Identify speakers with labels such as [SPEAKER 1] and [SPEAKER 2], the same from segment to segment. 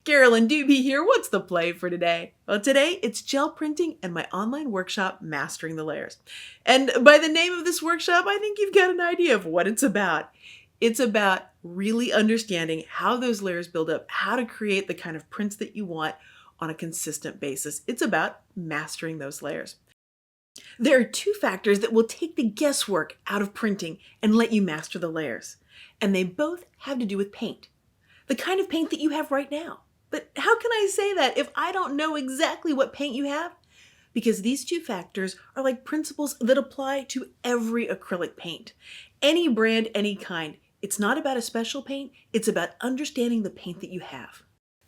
[SPEAKER 1] Carolyn Dube here. What's the play for today? Well, today it's gel printing and my online workshop, Mastering the Layers. And by the name of this workshop, I think you've got an idea of what it's about. It's about really understanding how those layers build up, how to create the kind of prints that you want on a consistent basis. It's about mastering those layers. There are two factors that will take the guesswork out of printing and let you master the layers. And they both have to do with paint. The kind of paint that you have right now. But how can I say that if I don't know exactly what paint you have? Because these two factors are like principles that apply to every acrylic paint. Any brand, any kind. It's not about a special paint, it's about understanding the paint that you have.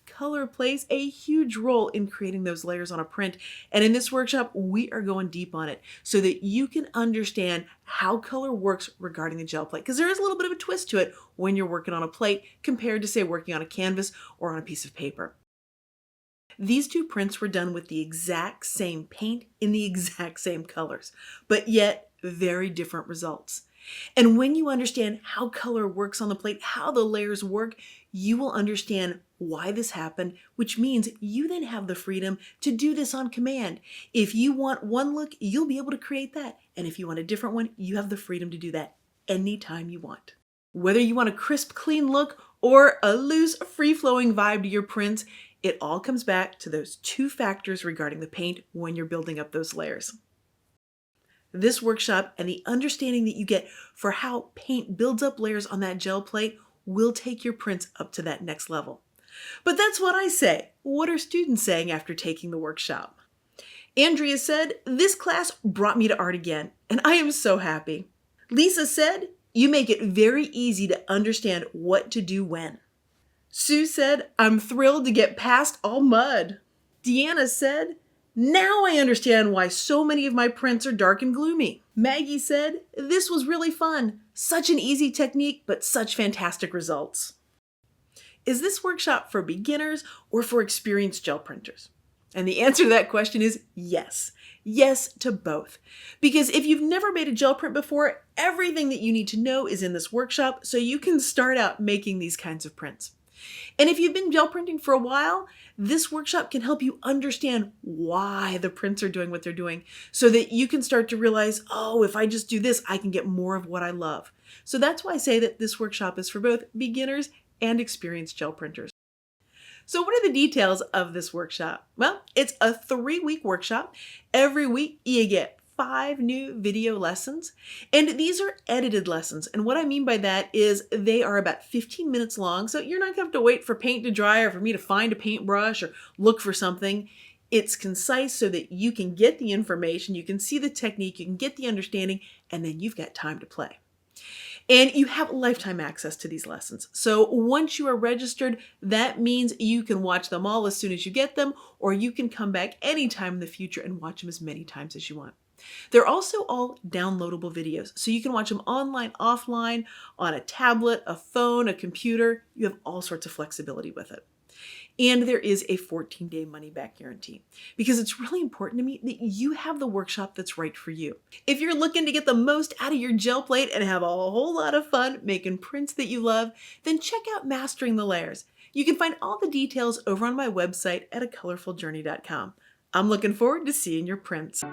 [SPEAKER 1] Color plays a huge role in creating those layers on a print, and in this workshop we are going deep on it so that you can understand how color works regarding the gel plate, because there is a little bit of a twist to it when you're working on a plate compared to, say, working on a canvas or on a piece of paper. These two prints were done with the exact same paint in the exact same colors, but yet very different results. And when you understand how color works on the plate, how the layers work, you will understand why this happened, which means you then have the freedom to do this on command. If you want one look, you'll be able to create that. And if you want a different one, you have the freedom to do that anytime you want. Whether you want a crisp, clean look or a loose, free-flowing vibe to your prints, it all comes back to those two factors regarding the paint when you're building up those layers. This workshop and the understanding that you get for how paint builds up layers on that gel plate will take your prints up to that next level. But that's what I say. What are students saying after taking the workshop? Andrea said, "This class brought me to art again, and I am so happy." Lisa said, "You make it very easy to understand what to do when." Sue said, "I'm thrilled to get past all mud." Deanna said, "Now I understand why so many of my prints are dark and gloomy." Maggie said, "This was really fun. Such an easy technique, but such fantastic results." Is this workshop for beginners or for experienced gel printers? And the answer to that question is yes. Yes to both. Because if you've never made a gel print before, everything that you need to know is in this workshop so you can start out making these kinds of prints. And if you've been gel printing for a while, this workshop can help you understand why the prints are doing what they're doing so that you can start to realize, oh, if I just do this, I can get more of what I love. So that's why I say that this workshop is for both beginners and experienced gel printers. So what are the details of this workshop? Well, it's a 3-week workshop. Every week you get 5 new video lessons, and these are edited lessons. And what I mean by that is they are about 15 minutes long, so you're not gonna have to wait for paint to dry or for me to find a paintbrush or look for something. It's concise so that you can get the information, you can see the technique, you can get the understanding, and then you've got time to play. And you have lifetime access to these lessons. So once you are registered, that means you can watch them all as soon as you get them, or you can come back anytime in the future and watch them as many times as you want. They're also all downloadable videos, so you can watch them online, offline, on a tablet, a phone, a computer. You have all sorts of flexibility with it. And there is a 14-day money-back guarantee because it's really important to me that you have the workshop that's right for you. If you're looking to get the most out of your gel plate and have a whole lot of fun making prints that you love, then check out Mastering the Layers. You can find all the details over on my website at acolorfuljourney.com. I'm looking forward to seeing your prints.